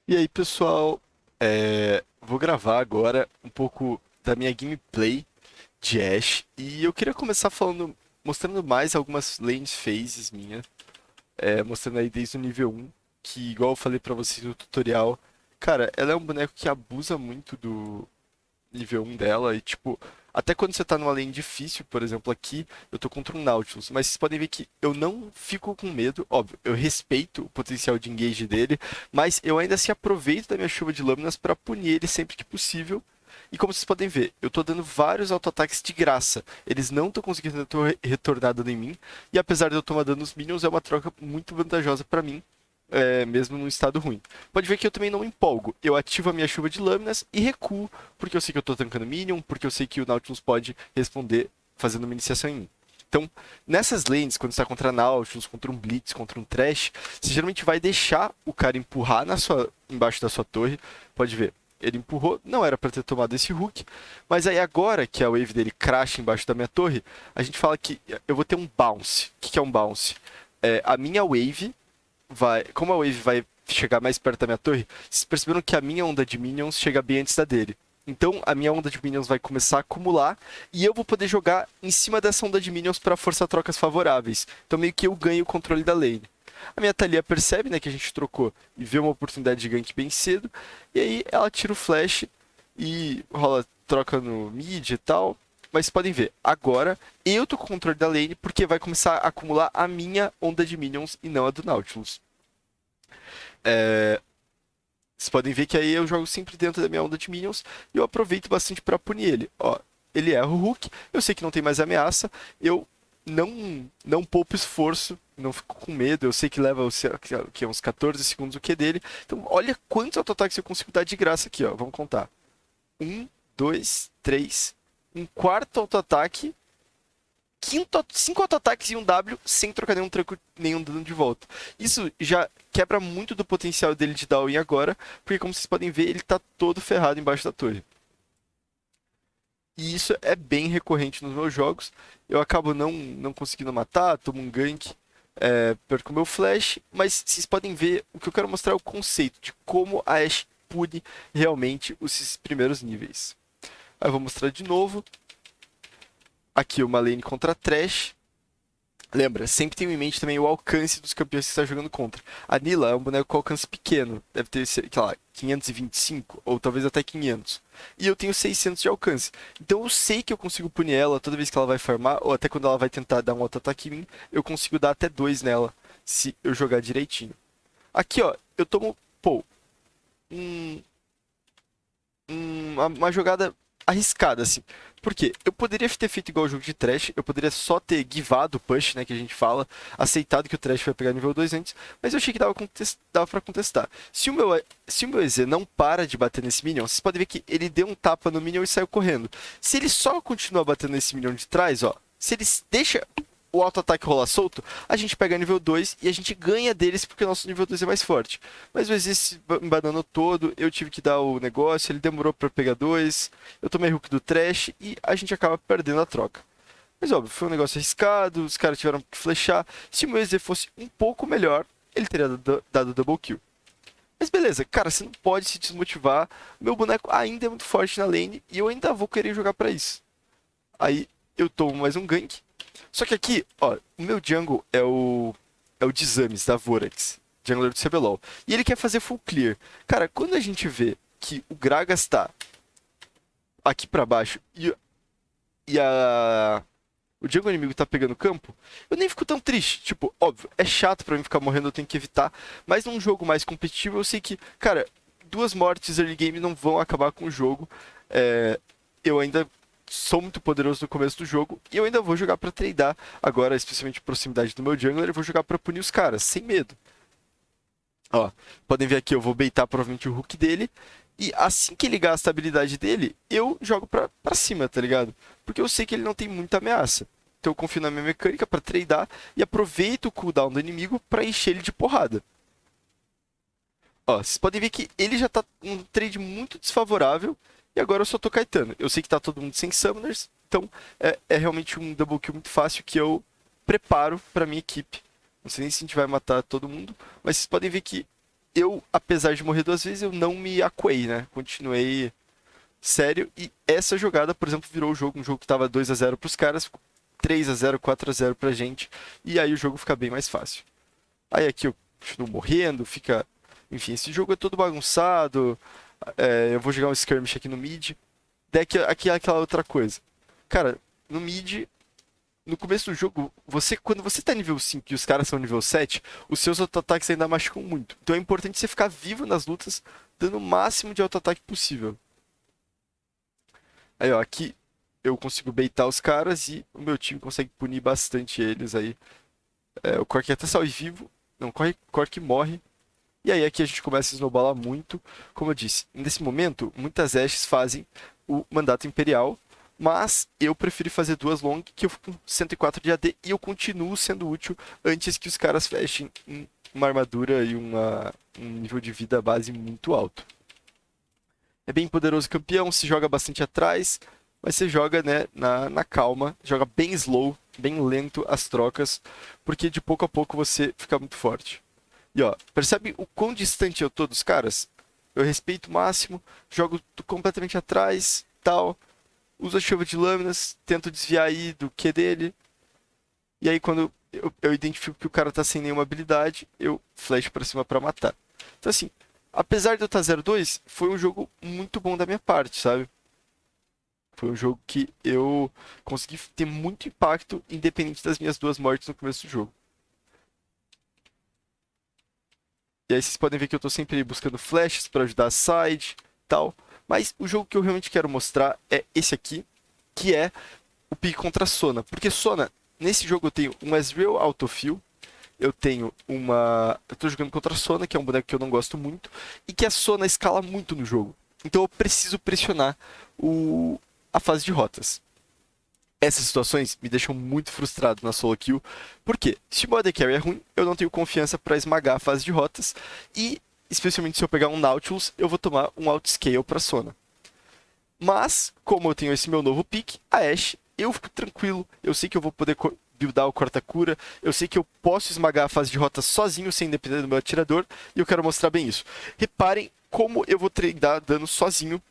E aí, pessoal, vou gravar agora um pouco da minha gameplay de Ashe e eu queria começar falando, mostrando mais algumas lanes phases minhas, mostrando aí desde o nível 1, que igual eu falei pra vocês no tutorial, cara, ela é um boneco que abusa muito do nível 1 dela e tipo, até quando você tá numa lane difícil, por exemplo, aqui, eu tô contra um Nautilus, mas vocês podem ver que eu não fico com medo, óbvio, eu respeito o potencial de engage dele, mas eu ainda assim aproveito da minha chuva de lâminas pra punir ele sempre que possível. E como vocês podem ver, eu tô dando vários auto-ataques de graça. Eles não estão conseguindo retornar dano em mim. E apesar de eu tomar dano nos minions, é uma troca muito vantajosa pra mim, mesmo num estado ruim. Pode ver que eu também não me empolgo. Eu ativo a minha chuva de lâminas e recuo, porque eu sei que eu tô tancando minion, porque eu sei que o Nautilus pode responder fazendo uma iniciação em mim. Então, nessas lanes, quando você está contra Nautilus, contra um Blitz, contra um Thresh, você geralmente vai deixar o cara empurrar embaixo da sua torre. Pode ver, ele empurrou, não era para ter tomado esse hook, mas aí agora que a wave dele crasha embaixo da minha torre, a gente fala que eu vou ter um bounce. O que é um bounce? A minha wave como a wave vai chegar mais perto da minha torre, vocês perceberam que a minha onda de minions chega bem antes da dele. Então a minha onda de minions vai começar a acumular e eu vou poder jogar em cima dessa onda de minions para forçar trocas favoráveis. Então meio que eu ganho o controle da lane. A minha Thalia percebe, né, que a gente trocou e vê uma oportunidade de gank bem cedo, e aí ela tira o flash e rola troca no mid e tal. Mas podem ver, agora eu tô com o controle da lane porque vai começar a acumular a minha onda de minions e não a do Nautilus. É, Vocês podem ver que aí eu jogo sempre dentro da minha onda de minions e eu aproveito bastante pra punir ele. Ó, ele erra o hook, eu sei que não tem mais ameaça, eu não poupo esforço, não fico com medo, eu sei que leva que é uns 14 segundos o Q dele. Então, olha quantos auto-ataques eu consigo dar de graça aqui, ó. Vamos contar. Um, dois, três, um quarto auto-ataque, cinco auto-ataques e um W sem trocar nenhum tranco, nenhum dano de volta. Isso já quebra muito do potencial dele de dar win agora, porque como vocês podem ver, ele tá todo ferrado embaixo da torre. E isso é bem recorrente nos meus jogos. Eu acabo não conseguindo matar, tomo um gank, perco meu flash, mas vocês podem ver, o que eu quero mostrar é o conceito de como a Ashe pune realmente esses primeiros níveis. Aí eu vou mostrar de novo. Aqui uma lane contra Thresh. Lembra, sempre tenha em mente também o alcance dos campeões que você está jogando contra. A Nila é um boneco com alcance pequeno, deve ter, sei lá, 525 ou talvez até 500. E eu tenho 600 de alcance. Então eu sei que eu consigo punir ela toda vez que ela vai farmar, ou até quando ela vai tentar dar um auto-ataque em mim, eu consigo dar até 2 nela, se eu jogar direitinho. Aqui, ó, eu tomo, pô, um, uma jogada arriscada, assim. Por quê? Eu poderia ter feito igual o jogo de Trash, eu poderia só ter givado o push, né, que a gente fala, aceitado que o Trash vai pegar nível 2 antes, mas eu achei que dava pra contestar. Se o meu EZ não para de bater nesse Minion, vocês podem ver que ele deu um tapa no Minion e saiu correndo. Se ele só continua batendo nesse Minion de trás, ó, se ele deixa o auto-ataque rolar solto, a gente pega nível 2 e a gente ganha deles porque o nosso nível 2 é mais forte. Mas o EZ se embananou todo, eu tive que dar o negócio, ele demorou pra pegar 2, eu tomei hook do Trash e a gente acaba perdendo a troca. Mas óbvio, foi um negócio arriscado, os caras tiveram que flechar. Se o meu EZ fosse um pouco melhor, ele teria dado double kill. Mas beleza, cara, você não pode se desmotivar. Meu boneco ainda é muito forte na lane e eu ainda vou querer jogar pra isso. Aí eu tomo mais um gank. Só que aqui, ó, o meu jungle é o Dizames da Vorax, jungler do CBLOL. E ele quer fazer full clear. Cara, quando a gente vê que o Gragas tá aqui pra baixo e o jungle inimigo tá pegando campo, eu nem fico tão triste. Tipo, óbvio, é chato pra mim ficar morrendo, eu tenho que evitar. Mas num jogo mais competitivo, eu sei que, cara, duas mortes early game não vão acabar com o jogo. Eu ainda sou muito poderoso no começo do jogo e eu ainda vou jogar pra tradear agora, especialmente proximidade do meu jungler, eu vou jogar pra punir os caras, sem medo. Ó, podem ver aqui, eu vou baitar provavelmente o hook dele e assim que ele gasta a habilidade dele, eu jogo pra cima, tá ligado? Porque eu sei que ele não tem muita ameaça. Então eu confio na minha mecânica pra tradear e aproveito o cooldown do inimigo pra encher ele de porrada. Ó, vocês podem ver que ele já tá num trade muito desfavorável e agora eu só tô Caetano. Eu sei que tá todo mundo sem summoners, então é realmente um double kill muito fácil que eu preparo pra minha equipe. Não sei nem se a gente vai matar todo mundo, mas vocês podem ver que eu, apesar de morrer duas vezes, eu não me acuei, né? Continuei sério. E essa jogada, por exemplo, virou o jogo. Um jogo que tava 2-0 pros caras, ficou 3-0, 4-0 pra gente. E aí o jogo fica bem mais fácil. Aí aqui eu continuo morrendo, fica. Enfim, esse jogo é todo bagunçado. Eu vou jogar um skirmish aqui no mid. Daí aqui é aquela outra coisa. Cara, no mid, no começo do jogo, quando você tá nível 5 e os caras são nível 7, os seus auto-ataques ainda machucam muito. Então é importante você ficar vivo nas lutas, dando o máximo de auto-ataque possível. Aí, ó, aqui eu consigo baitar os caras e o meu time consegue punir bastante eles aí. O Cork até sai vivo. Não, Cork morre. E aí aqui a gente começa a snowballar muito. Como eu disse, nesse momento, muitas Ashes fazem o mandato imperial, mas eu prefiro fazer duas long, que eu fico com 104 de AD e eu continuo sendo útil antes que os caras fechem uma armadura e um nível de vida base muito alto. É bem poderoso campeão, se joga bastante atrás, mas você joga, né, na calma, joga bem slow, bem lento as trocas, porque de pouco a pouco você fica muito forte. E ó, percebe o quão distante eu tô dos caras? Eu respeito o máximo, jogo completamente atrás, tal, uso a chuva de lâminas, tento desviar aí do Q dele, e aí quando eu identifico que o cara tá sem nenhuma habilidade, eu flash pra cima pra matar. Então assim, apesar de eu estar 0-2, foi um jogo muito bom da minha parte, sabe? Foi um jogo que eu consegui ter muito impacto, independente das minhas duas mortes no começo do jogo. E aí vocês podem ver que eu tô sempre buscando flashes para ajudar a side e tal. Mas o jogo que eu realmente quero mostrar é esse aqui, que é o pique contra a Sona. Porque Sona, nesse jogo eu tenho um Ezreal Autofill, eu tenho uma... Eu tô jogando contra a Sona, que é um boneco que eu não gosto muito, e que a Sona escala muito no jogo. Então eu preciso pressionar a fase de rotas. Essas situações me deixam muito frustrado na solo kill, porque se o AD Carry é ruim, eu não tenho confiança para esmagar a fase de rotas, e especialmente se eu pegar um Nautilus, eu vou tomar um outscale para Sona. Mas, como eu tenho esse meu novo pick, a Ashe, eu fico tranquilo, eu sei que eu vou poder buildar o corta-cura, eu sei que eu posso esmagar a fase de rota sozinho, sem depender do meu atirador, e eu quero mostrar bem isso. Reparem como eu vou treinar dano sozinho,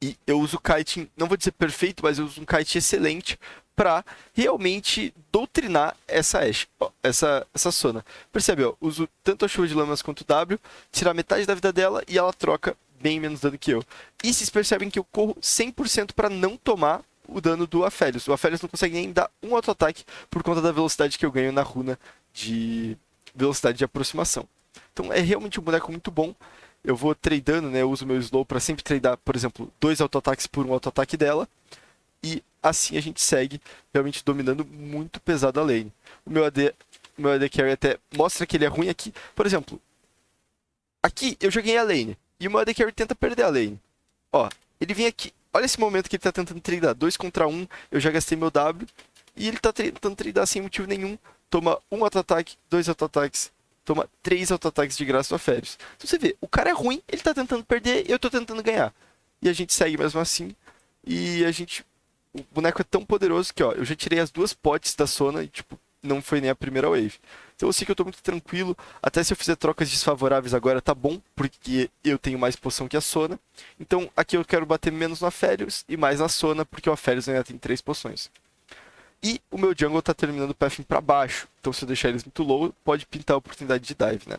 e eu uso o kiting, não vou dizer perfeito, mas eu uso um kite excelente para realmente doutrinar essa Ashe, ó, essa Sona. Percebe, ó, uso tanto a chuva de lâminas quanto o W, tirar metade da vida dela e ela troca bem menos dano que eu. E vocês percebem que eu corro 100% para não tomar o dano do Aphelios. O Aphelios não consegue nem dar um auto-ataque por conta da velocidade que eu ganho na runa de velocidade de aproximação. Então é realmente um boneco muito bom. Eu vou tradando, né? Eu uso meu slow para sempre tradar, por exemplo, 2 auto-ataques por um auto-ataque dela. E assim a gente segue realmente dominando muito pesado a lane. O meu AD Carry até mostra que ele é ruim aqui. Por exemplo, aqui eu já ganhei a lane. E o meu AD Carry tenta perder a lane. Ó, ele vem aqui. Olha esse momento que ele tá tentando tradar. 2 contra 1, eu já gastei meu W. E ele tá tentando tradar sem motivo nenhum. Toma um auto-ataque, 2 auto-ataques. Toma 3 auto-ataques de graça do Aphelios. Então você vê, o cara é ruim, ele tá tentando perder e eu tô tentando ganhar. E a gente segue mesmo assim. E a gente... O boneco é tão poderoso que, ó, eu já tirei as 2 potes da Sona e, tipo, não foi nem a primeira wave. Então eu sei que eu tô muito tranquilo. Até se eu fizer trocas desfavoráveis agora, tá bom, porque eu tenho mais poção que a Sona. Então aqui eu quero bater menos no Aphelios e mais na Sona, porque o Aphelios ainda tem 3 poções. E o meu jungle tá terminando o pathing pra baixo. Então se eu deixar eles muito low, pode pintar a oportunidade de dive, né?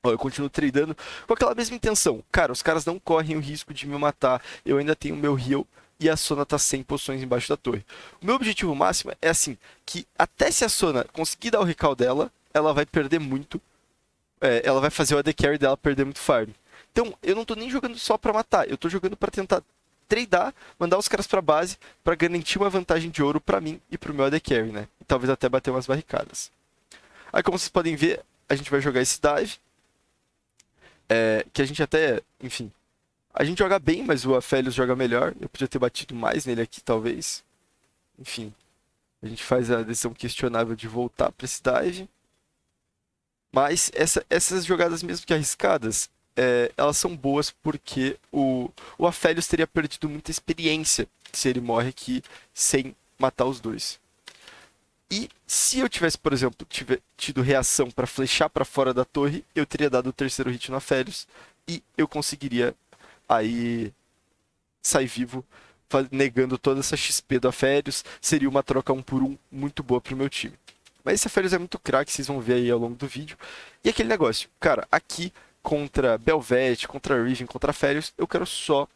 Ó, eu continuo tradando com aquela mesma intenção. Cara, os caras não correm o risco de me matar. Eu ainda tenho o meu heal e a Sona tá 100 poções embaixo da torre. O meu objetivo máximo é assim, que até se a Sona conseguir dar o recall dela, ela vai perder muito. Ela vai fazer o AD Carry dela perder muito farm. Então, eu não tô nem jogando só pra matar. Eu tô jogando pra tentar tradar, mandar os caras pra base, pra garantir uma vantagem de ouro pra mim e pro meu AD Carry, né? E talvez até bater umas barricadas. Aí, como vocês podem ver, a gente vai jogar esse dive. Que a gente até, enfim... A gente joga bem, mas o Aphelios joga melhor. Eu podia ter batido mais nele aqui, talvez. Enfim, a gente faz a decisão questionável de voltar pra esse dive. Mas essas jogadas, mesmo que arriscadas, elas são boas porque o Aphelios teria perdido muita experiência se ele morre aqui sem matar os dois. E se eu tivesse, por exemplo, tido reação para flechar para fora da torre, eu teria dado o terceiro hit no Aphelios e eu conseguiria aí sair vivo, negando toda essa XP do Aphelios. Seria uma troca 1 por 1 muito boa pro meu time. Mas esse Aphelios é muito craque, vocês vão ver aí ao longo do vídeo. E aquele negócio, cara, aqui contra Belvete, contra Riven, contra Aphelios, eu quero só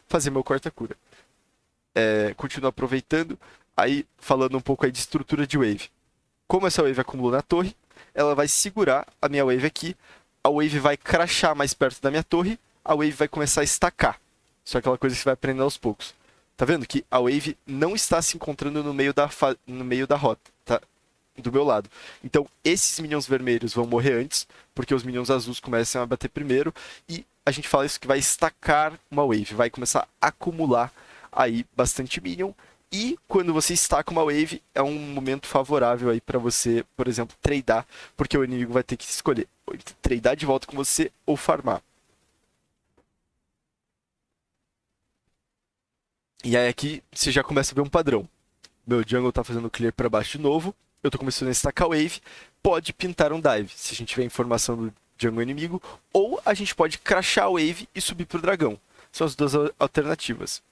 fazer meu quarta cura. Continuo aproveitando, aí falando um pouco aí de estrutura de wave. Como essa wave acumulou na torre, ela vai segurar a minha wave aqui, a wave vai crashar mais perto da minha torre, a wave vai começar a estacar. Isso é aquela coisa que você vai aprendendo aos poucos. Tá vendo que a wave não está se encontrando no meio da rota, tá? Do meu lado. Então, esses minions vermelhos vão morrer antes, porque os minions azuis começam a bater primeiro, e a gente fala isso que vai estacar uma wave, vai começar a acumular aí bastante minion, e quando você estaca uma wave, é um momento favorável aí para você, por exemplo, tradar, porque o inimigo vai ter que escolher tradar de volta com você ou farmar. E aí aqui você já começa a ver um padrão. Meu jungle tá fazendo clear para baixo de novo, eu tô começando a estacar wave, pode pintar um dive, se a gente tiver informação do jungle inimigo, ou a gente pode crashar a wave e subir pro dragão. São as duas alternativas.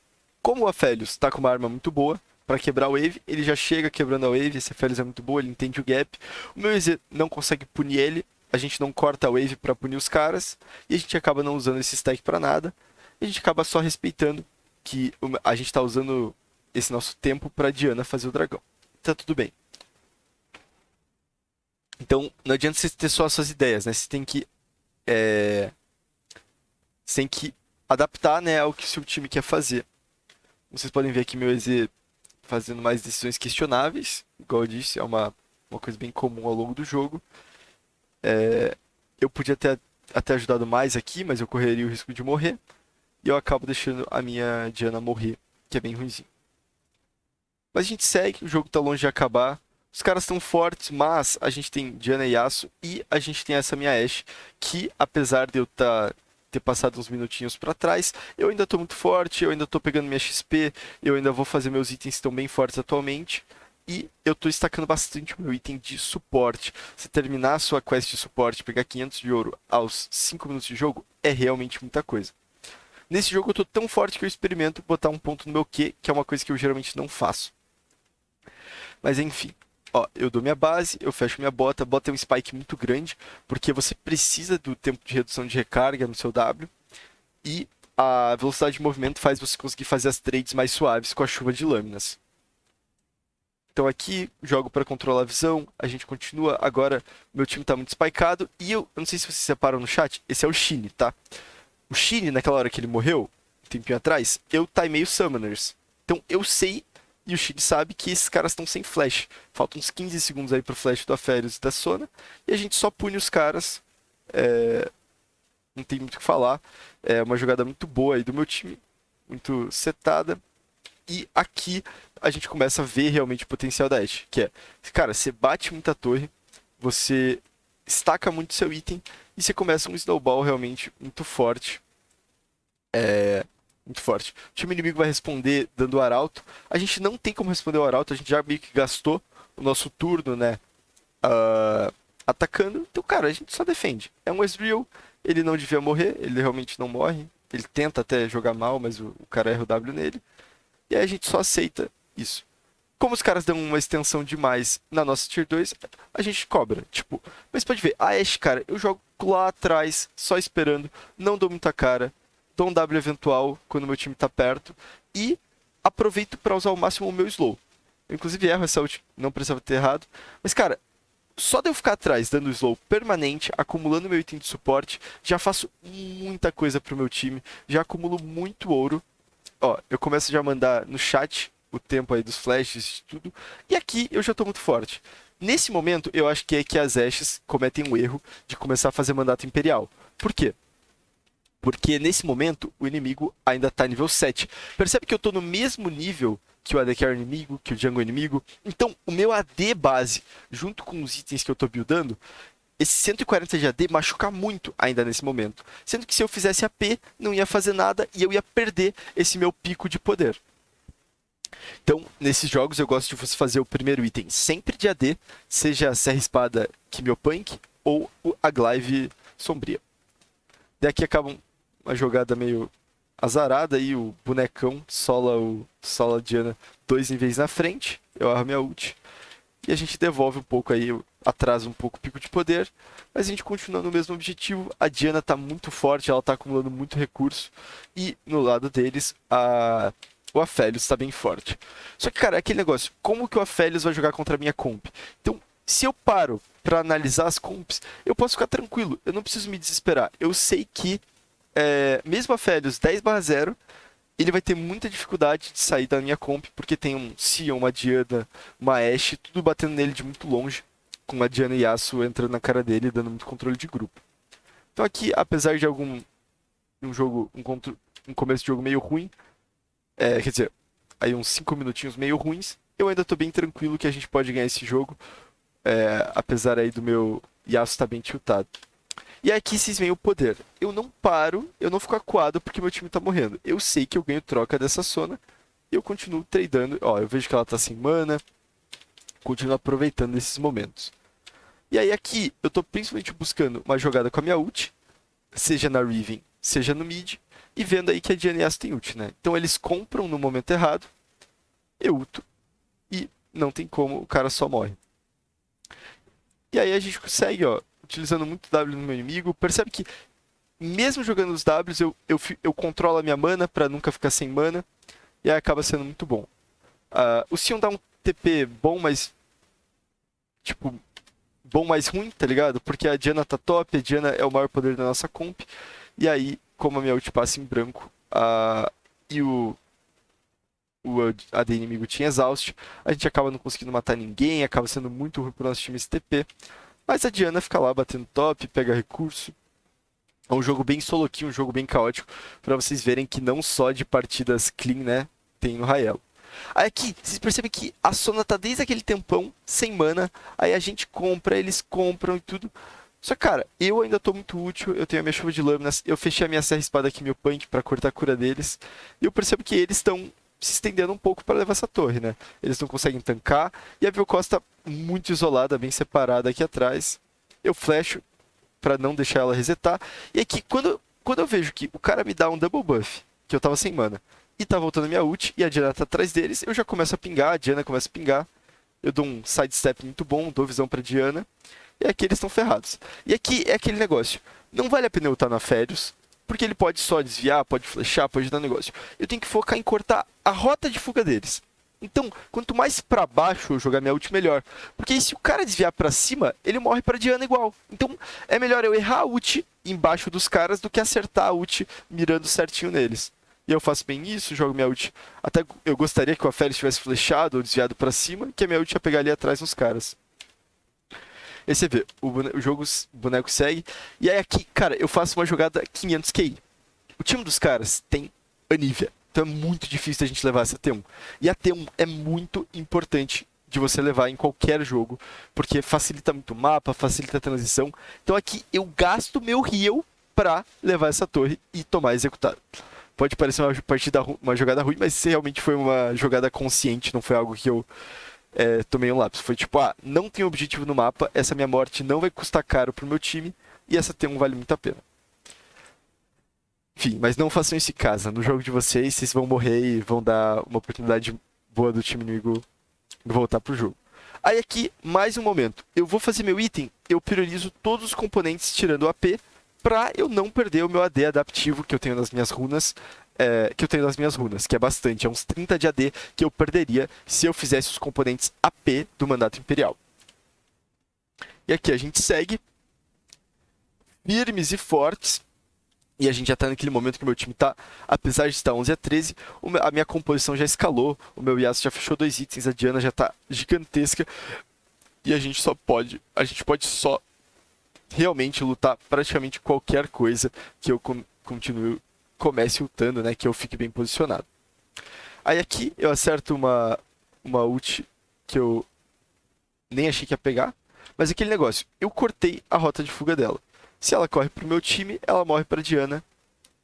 Como o Aphelios está com uma arma muito boa para quebrar a wave, ele já chega quebrando a wave, esse Aphelios é muito bom, ele entende o gap. O meu EZ não consegue punir ele, a gente não corta a wave para punir os caras, e a gente acaba não usando esse stack para nada, e a gente acaba só respeitando que a gente está usando esse nosso tempo para Diana fazer o dragão. Tá tudo bem. Então, não adianta você ter só as suas ideias, né? Você tem que adaptar, né, ao que o seu time quer fazer. Vocês podem ver aqui meu EZ fazendo mais decisões questionáveis. Igual eu disse, é uma coisa bem comum ao longo do jogo. Eu podia ter até ajudado mais aqui, mas eu correria o risco de morrer. E eu acabo deixando a minha Diana morrer, que é bem ruimzinho. Mas a gente segue, o jogo tá longe de acabar. Os caras estão fortes, mas a gente tem Diana e Yasuo e a gente tem essa minha Ashe, que apesar de eu ter passado uns minutinhos pra trás, eu ainda tô muito forte, eu ainda tô pegando minha XP, eu ainda vou fazer meus itens que estão bem fortes atualmente. E eu tô estacando bastante o meu item de suporte. Se terminar a sua quest de suporte, pegar 500 de ouro aos 5 minutos de jogo, é realmente muita coisa. Nesse jogo eu tô tão forte que eu experimento botar um ponto no meu Q, que é uma coisa que eu geralmente não faço. Mas enfim, ó, eu dou minha base, eu fecho minha bota. A bota é um spike muito grande, porque você precisa do tempo de redução de recarga no seu W. E a velocidade de movimento faz você conseguir fazer as trades mais suaves com a chuva de lâminas. Então aqui, jogo para controlar a visão, a gente continua. Agora, meu time tá muito spikeado. E eu não sei se vocês separam no chat, esse é o Shine, tá? O Shine, naquela hora que ele morreu, um tempinho atrás, eu timei os Summoners. Então eu sei, e o Shine sabe, que esses caras estão sem flash. Faltam uns 15 segundos aí pro flash do Aphelios e da Sona. E a gente só pune os caras. Não tem muito o que falar. É uma jogada muito boa aí do meu time. Muito setada. E aqui a gente começa a ver realmente o potencial da Ashe. Que é, cara, você bate muita torre, você estaca muito seu item e você começa um snowball realmente muito forte. Muito forte. O time inimigo vai responder dando o arauto. A gente não tem como responder o arauto, a gente já meio que gastou o nosso turno, né? Atacando. Então, cara, a gente só defende. É um Ezreal, ele não devia morrer, ele realmente não morre. Ele tenta até jogar mal, mas o cara erra o W nele. E aí a gente só aceita isso. Como os caras dão uma extensão demais na nossa Tier 2, a gente cobra. Tipo, mas pode ver, a Ashe, cara, eu jogo lá atrás, só esperando, não dou muita cara, dou um W eventual quando meu time tá perto e aproveito pra usar ao máximo o meu slow. Eu, inclusive, erro essa ult, não precisava ter errado. Mas, cara, só de eu ficar atrás dando slow permanente, acumulando meu item de suporte, já faço muita coisa pro meu time, já acumulo muito ouro. Ó, eu começo já a mandar no chat o tempo aí dos flashes e tudo. E aqui eu já tô muito forte. Nesse momento, eu acho que é que as Ashes cometem um erro de começar a fazer mandato imperial. Por quê? Porque nesse momento, o inimigo ainda tá nível 7. Percebe que eu tô no mesmo nível que o AD Carry inimigo, que o Jungle inimigo. Então, o meu AD base, junto com os itens que eu tô buildando, esse 140 de AD machuca muito ainda nesse momento. Sendo que se eu fizesse AP, não ia fazer nada e eu ia perder esse meu pico de poder. Então, nesses jogos eu gosto de você fazer o primeiro item sempre de AD, seja a Serra Espada Quimiopunk ou a Glaive Sombria. Daqui acaba uma jogada meio azarada aí, o bonecão sola a Diana 2 níveis na frente, eu armo minha ult, e a gente devolve um pouco aí, atrasa um pouco o pico de poder, mas a gente continua no mesmo objetivo. A Diana tá muito forte, ela tá acumulando muito recurso, e no lado deles, o Aphelios tá bem forte. Só que, cara, é aquele negócio, como que o Aphelios vai jogar contra a minha comp? Então, se eu paro pra analisar as comps, eu posso ficar tranquilo, eu não preciso me desesperar. Eu sei que, mesmo a Aphelios 10/0, ele vai ter muita dificuldade de sair da minha comp, porque tem um Sion, uma Diana, uma Ashe, tudo batendo nele de muito longe, com uma Diana e Yasuo entrando na cara dele e dando muito controle de grupo. Então aqui, apesar de um começo de jogo meio ruim, quer dizer, aí uns 5 minutinhos meio ruins, eu ainda tô bem tranquilo que a gente pode ganhar esse jogo, apesar aí do meu Yasuo estar bem tiltado. E aqui vocês veem o poder. Eu não paro, eu não fico acuado porque meu time tá morrendo. Eu sei que eu ganho troca dessa Sona e eu continuo tradando. Ó, eu vejo que ela tá sem mana, continuo aproveitando esses momentos. E aí aqui eu tô principalmente buscando uma jogada com a minha ult, seja na Riven, seja no mid, e vendo aí que a Diana Yasuo tem ult, né? Então eles compram no momento errado, eu ulto, e não tem como, o cara só morre. E aí a gente consegue, ó, utilizando muito W no meu inimigo, percebe que mesmo jogando os Ws, eu controlo a minha mana pra nunca ficar sem mana, e aí acaba sendo muito bom. O Sion dá um TP bom, mas, tipo, bom mais ruim, tá ligado? Porque a Diana tá top, a Diana é o maior poder da nossa comp, e aí, como a minha ult passa em branco, e o AD inimigo tinha exaust, a gente acaba não conseguindo matar ninguém, acaba sendo muito ruim pro nosso time esse TP, mas a Diana fica lá batendo top, pega recurso. É um jogo bem soloquinho, um jogo bem caótico, pra vocês verem que não só de partidas clean, né, tem no Raelo. Aí aqui, vocês percebem que a Sona tá desde aquele tempão sem mana, aí a gente compra, eles compram e tudo. Só que, cara, eu ainda tô muito útil, eu tenho a minha chuva de lâminas, eu fechei a minha serra espada aqui, meu punk, pra cortar a cura deles, e eu percebo que eles estão se estendendo um pouco pra levar essa torre, né? Eles não conseguem tancar, e a Vel'Koz tá muito isolada, bem separada aqui atrás. Eu flasho pra não deixar ela resetar. E aqui, quando eu vejo que o cara me dá um double buff, que eu tava sem mana, e tá voltando a minha ult, e a Diana tá atrás deles, eu já começo a pingar, a Diana começa a pingar. Eu dou um sidestep muito bom, dou visão pra Diana, e aqui eles estão ferrados. E aqui é aquele negócio, não vale a pena eu estar na Férios, porque ele pode só desviar, pode flechar, pode dar negócio. Eu tenho que focar em cortar a rota de fuga deles. Então, quanto mais pra baixo eu jogar minha ult, melhor. Porque aí, se o cara desviar pra cima, ele morre pra Diana igual. Então, é melhor eu errar a ult embaixo dos caras do que acertar a ult mirando certinho neles. E eu faço bem isso, jogo minha ult. Até eu gostaria que o Aphelios tivesse flechado ou desviado pra cima, que a minha ult ia pegar ali atrás nos caras. E aí você vê, o boneco segue. E aí aqui, cara, eu faço uma jogada 500 QI. O time dos caras tem Anivia. Então é muito difícil a gente levar essa T1. E a T1 é muito importante de você levar em qualquer jogo, porque facilita muito o mapa, facilita a transição. Então aqui eu gasto meu heal pra levar essa torre e tomar executado. Pode parecer uma jogada ruim, mas realmente foi uma jogada consciente, não foi algo que eu tomei um lápis. Foi tipo, não tem objetivo no mapa, essa minha morte não vai custar caro pro meu time, e essa T1 vale muito a pena. Enfim, mas não façam isso em casa. No jogo de vocês vão morrer e vão dar uma oportunidade boa do time inimigo voltar pro jogo. Aí aqui, mais um momento. Eu vou fazer meu item, eu priorizo todos os componentes tirando o AP, pra eu não perder o meu AD adaptivo que eu tenho nas minhas runas, que é bastante, é uns 30 de AD que eu perderia se eu fizesse os componentes AP do Mandato Imperial. E aqui a gente segue, firmes e fortes, e a gente já tá naquele momento que o meu time tá, apesar de estar 11-13, a minha composição já escalou, o meu Yasuo já fechou 2 itens, a Diana já tá gigantesca, e a gente pode só realmente lutar praticamente qualquer coisa que eu comece ultando, né, que eu fique bem posicionado. Aí aqui eu acerto uma ult que eu nem achei que ia pegar, mas aquele negócio, eu cortei a rota de fuga dela. Se ela corre pro meu time, ela morre pra Diana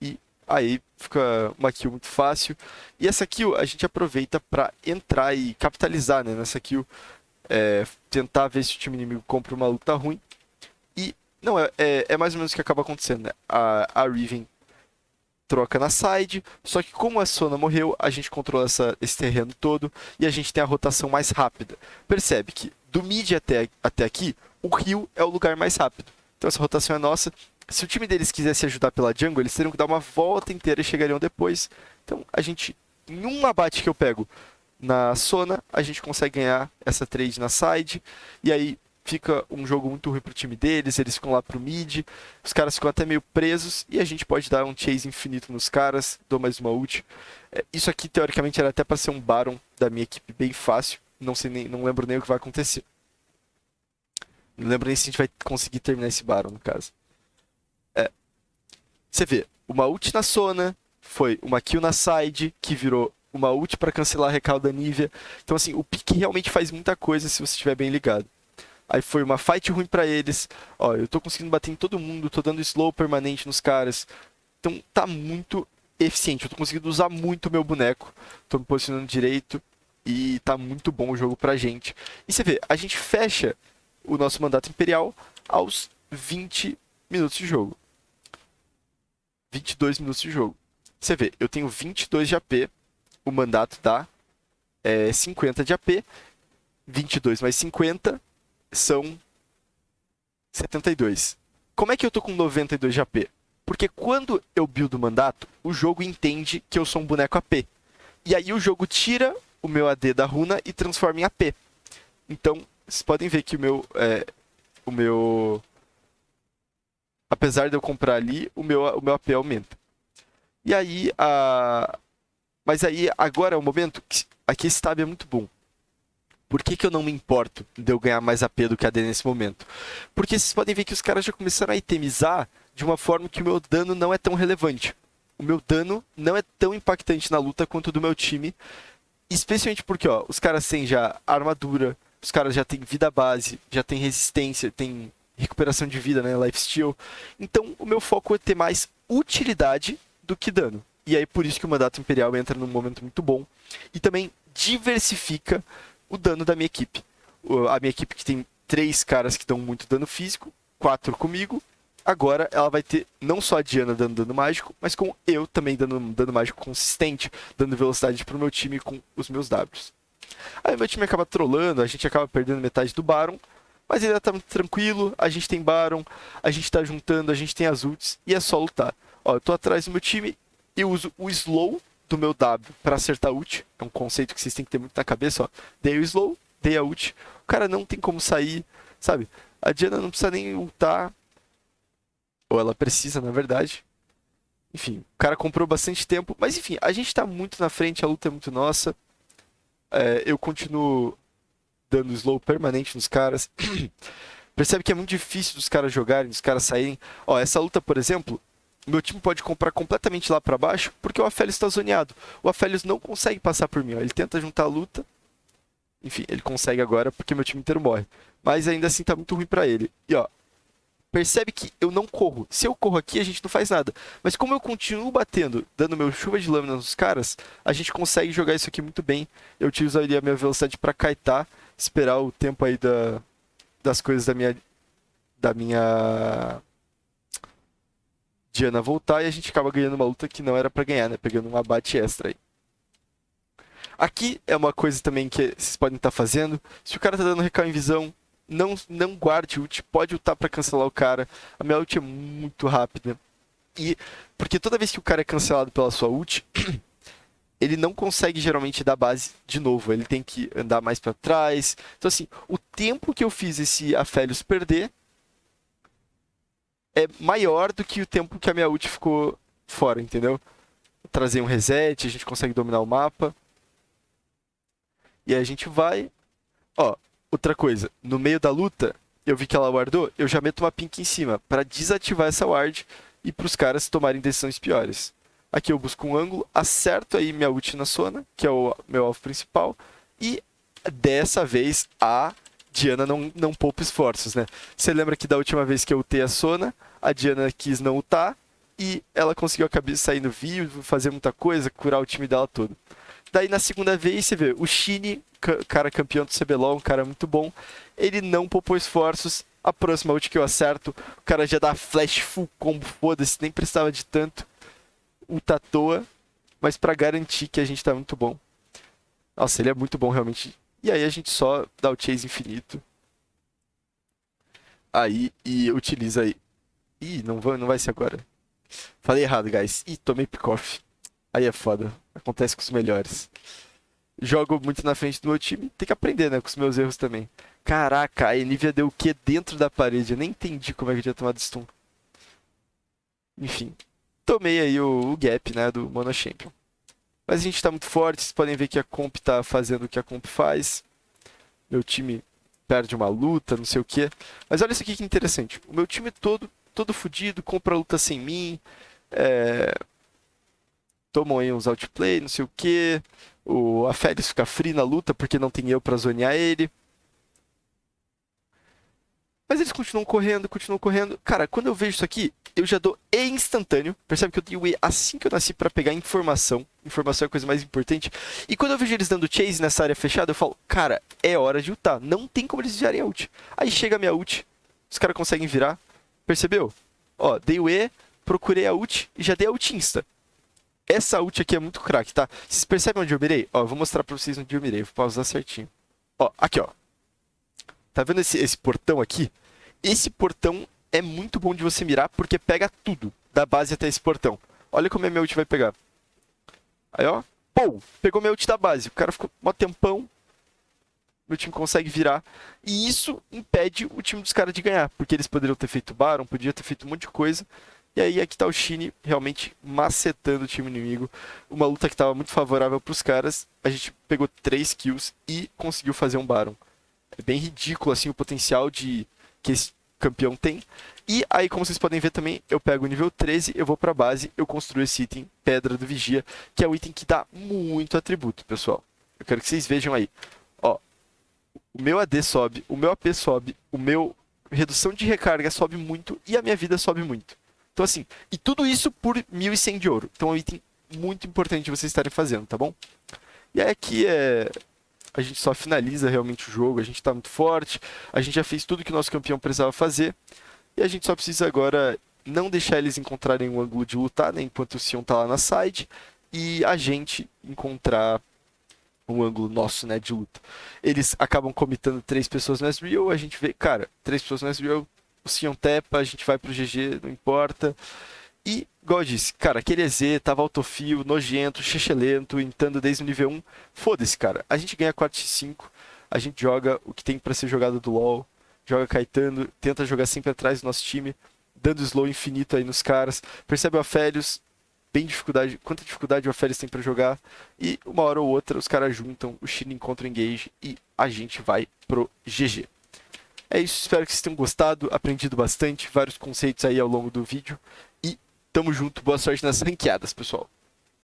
e Aí fica uma kill muito fácil. E essa kill a gente aproveita para entrar e capitalizar, né, nessa kill. Tentar ver se o time inimigo compra uma luta ruim. E não, é mais ou menos o que acaba acontecendo, né? A Riven troca na side, só que como a Sona morreu, a gente controla esse terreno todo e a gente tem a rotação mais rápida. Percebe que do mid até aqui, o rio é o lugar mais rápido. Então essa rotação é nossa. Se o time deles quisesse ajudar pela jungle, eles teriam que dar uma volta inteira e chegariam depois. Então a gente, em um abate que eu pego na Sona, a gente consegue ganhar essa trade na side. E aí fica um jogo muito ruim pro time deles, eles ficam lá pro mid, os caras ficam até meio presos e a gente pode dar um chase infinito nos caras, dou mais uma ult. Isso aqui teoricamente era até para ser um Baron da minha equipe bem fácil, não sei nem, não lembro nem o que vai acontecer. Não lembro nem se a gente vai conseguir terminar esse Baron, no caso. Você vê, uma ult na Sona, foi uma kill na side, que virou uma ult para cancelar a recall da Nivea. Então assim, o pique realmente faz muita coisa se você estiver bem ligado. Aí foi uma fight ruim pra eles. Ó, eu tô conseguindo bater em todo mundo, tô dando slow permanente nos caras. Então tá muito eficiente. Eu tô conseguindo usar muito o meu boneco. Tô me posicionando direito e tá muito bom o jogo pra gente. E você vê, a gente fecha o nosso mandato imperial aos 20 minutos de jogo. 22 minutos de jogo. Você vê, eu tenho 22 de AP. O mandato dá 50 de AP. 22 mais 50 são 72. Como é que eu tô com 92 de AP? Porque quando eu buildo o mandato, o jogo entende que eu sou um boneco AP. E aí o jogo tira o meu AD da runa e transforma em AP. Então, vocês podem ver que o meu... Apesar de eu comprar ali, o meu AP aumenta. E aí, mas aí, agora é o momento que aqui esse tab é muito bom. Por que eu não me importo de eu ganhar mais AP do que AD nesse momento? Porque vocês podem ver que os caras já começaram a itemizar de uma forma que o meu dano não é tão relevante. O meu dano não é tão impactante na luta quanto o do meu time. Especialmente porque, ó, os caras têm já armadura, os caras já têm vida base, já têm resistência, têm recuperação de vida, né, lifesteal. Então, o meu foco é ter mais utilidade do que dano. E aí, por isso que o Mandato Imperial entra num momento muito bom. E também diversifica o dano da minha equipe. A minha equipe que tem 3 caras que dão muito dano físico, 4 comigo. Agora ela vai ter não só a Diana dando dano mágico, mas com eu também dando dano mágico consistente, dando velocidade pro meu time com os meus Ws. Aí meu time acaba trolando, a gente acaba perdendo metade do Baron, mas ainda tá muito tranquilo, a gente tem Baron, a gente tá juntando, a gente tem as ults e é só lutar. Ó, eu tô atrás do meu time, eu uso o slow do meu W para acertar a ult. É um conceito que vocês têm que ter muito na cabeça, ó. Dei o slow, dei a ult. O cara não tem como sair, sabe? A Diana não precisa nem ultar. Ou ela precisa, na verdade. Enfim, o cara comprou bastante tempo. Mas enfim, a gente tá muito na frente, a luta é muito nossa. Eu continuo dando slow permanente nos caras. Percebe que é muito difícil dos caras jogarem, dos caras saírem. Ó, essa luta, por exemplo, meu time pode comprar completamente lá pra baixo, porque o Aphelios tá zoneado. O Aphelios não consegue passar por mim, ó. Ele tenta juntar a luta. Enfim, ele consegue agora porque meu time inteiro morre. Mas ainda assim tá muito ruim pra ele. E ó, percebe que eu não corro. Se eu corro aqui, a gente não faz nada. Mas como eu continuo batendo, dando meu chuva de lâmina nos caras, a gente consegue jogar isso aqui muito bem. Eu utilizaria a minha velocidade pra kitar, esperar o tempo aí das coisas da minha Diana voltar e a gente acaba ganhando uma luta que não era pra ganhar, né? Pegando um abate extra aí. Aqui é uma coisa também que vocês podem estar fazendo. Se o cara tá dando recall em visão, não guarde ult, pode ultar pra cancelar o cara. A minha ult é muito rápida. E porque toda vez que o cara é cancelado pela sua ult, ele não consegue geralmente dar base de novo. Ele tem que andar mais pra trás. Então assim, o tempo que eu fiz esse Aphelios perder é maior do que o tempo que a minha ult ficou fora, entendeu? Trazer um reset, a gente consegue dominar o mapa. E aí a gente vai. Ó, outra coisa, no meio da luta, eu vi que ela wardou, eu já meto uma pink em cima para desativar essa ward e para os caras tomarem decisões piores. Aqui eu busco um ângulo, acerto aí minha ult na Sona, que é o meu alvo principal, e dessa vez a Diana não poupa esforços, né? Você lembra que da última vez que eu ultei a Sona, a Diana quis não ultar, e ela conseguiu acabar saindo vivo, fazer muita coisa, curar o time dela todo. Daí na segunda vez, você vê, o Shine, cara campeão do CBLOL, um cara muito bom, ele não poupou esforços. A próxima ult que eu acerto, o cara já dá flash full combo, foda-se, nem precisava de tanto. Ult à toa, mas pra garantir que a gente tá muito bom. Nossa, ele é muito bom realmente. E aí a gente só dá o chase infinito. Aí, e utiliza aí. Ih, não vai ser agora. Falei errado, guys. Ih, tomei pick-off. Aí é foda. Acontece com os melhores. Jogo muito na frente do meu time. Tem que aprender, né? Com os meus erros também. Caraca, a Nvidia deu o que dentro da parede? Eu nem entendi como é que eu tinha tomado stun. Enfim. Tomei aí o gap, né? Do Mono Champion. Mas a gente tá muito forte. Vocês podem ver que a comp tá fazendo o que a comp faz. Meu time perde uma luta, não sei o que. Mas olha isso aqui que interessante. O meu time todo fudido, compra luta sem mim. Tomam aí uns outplay, não sei o que. O Aphelios fica free na luta porque não tem eu pra zonear ele. Mas eles continuam correndo, continuam correndo. Cara, quando eu vejo isso aqui, eu já dou E instantâneo. Percebe que eu dei o E assim que eu nasci pra pegar informação. Informação é a coisa mais importante. E quando eu vejo eles dando chase nessa área fechada, eu falo, cara, é hora de ultar. Não tem como eles desviarem a ult. Aí chega a minha ult, os caras conseguem virar. Percebeu? Ó, dei o E, procurei a ult e já dei a ult insta. Essa ult aqui é muito craque, tá? Vocês percebem onde eu mirei? Ó, eu vou mostrar pra vocês onde eu mirei. Vou pausar certinho. Ó, aqui, ó. Tá vendo esse portão aqui? Esse portão é muito bom de você mirar porque pega tudo, da base até esse portão. Olha como a minha ult vai pegar. Aí, ó. Pô, pegou minha ult da base. O cara ficou mó tempão. Meu time consegue virar. E isso impede o time dos caras de ganhar. Porque eles poderiam ter feito Baron, podiam ter feito um monte de coisa. E aí aqui tá o Shine realmente macetando o time inimigo. Uma luta que tava muito favorável pros caras. A gente pegou 3 kills e conseguiu fazer um Baron. É bem ridículo assim o potencial que esse campeão tem. E aí, como vocês podem ver também, eu pego o nível 13, eu vou pra base, eu construo esse item, Pedra do Vigia, que é um item que dá muito atributo, pessoal. Eu quero que vocês vejam aí. Ó, o meu AD sobe, o meu AP sobe, o meu redução de recarga sobe muito e a minha vida sobe muito. Então assim, e tudo isso por 1.100 de ouro. Então é um item muito importante de vocês estarem fazendo, tá bom? E aí aqui a gente só finaliza realmente o jogo, a gente tá muito forte, a gente já fez tudo que o nosso campeão precisava fazer, e a gente só precisa agora não deixar eles encontrarem um ângulo de lutar, né, enquanto o Sion tá lá na side, e a gente encontrar um ângulo nosso, né, de luta. Eles acabam comitando 3 pessoas no Ezreal, a gente vê, cara, 3 pessoas no Ezreal, o Sion tepa, a gente vai pro GG, não importa. E, igual eu disse, cara, aquele EZ tava autofio, nojento, lento, entrando desde o nível 1. Foda-se, cara. A gente ganha 4x5, a gente joga o que tem pra ser jogado do LoL, joga Caetano, tenta jogar sempre atrás do nosso time, dando slow infinito aí nos caras. Percebe o Aphelios, bem dificuldade, quanta dificuldade o Aphelios tem pra jogar. E uma hora ou outra os caras juntam, o Shine encontra o engage e a gente vai pro GG. É isso, espero que vocês tenham gostado, aprendido bastante, vários conceitos aí ao longo do vídeo. E tamo junto, boa sorte nas ranqueadas, pessoal.